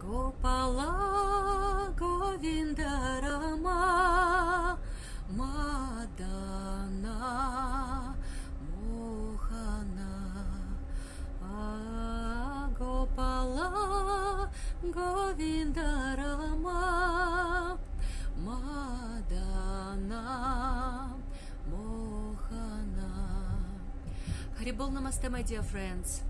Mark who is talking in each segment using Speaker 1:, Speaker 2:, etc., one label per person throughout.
Speaker 1: Gopala Govinda Rama Madana Mohana Gopala Govinda Rama Madana Mohana. Haribol Namaste, my dear friends.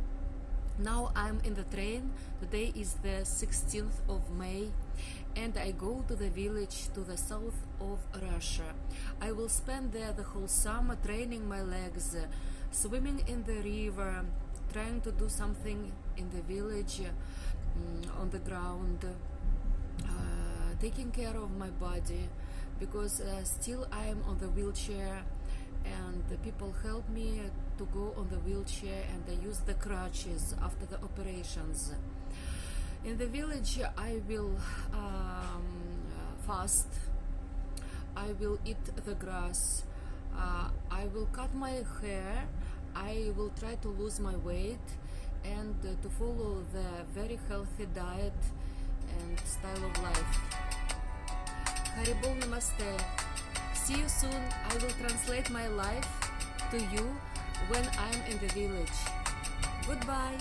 Speaker 1: Now I'm in the train. Today is the 16th of May and I go to the village to the south of Russia. I will spend there the whole summer training my legs, swimming in the river, trying to do something in the village, on the ground, taking care of my body, because still I am on the wheelchair and the people help me to go on the wheelchair and I use the crutches after the operations. In the village I will fast, I will eat the grass, I will cut my hair, I will try to lose my weight and to follow the very healthy diet and style of life. Haribol Namaste. See you soon. I will translate my life to you when I'm in the village. Goodbye.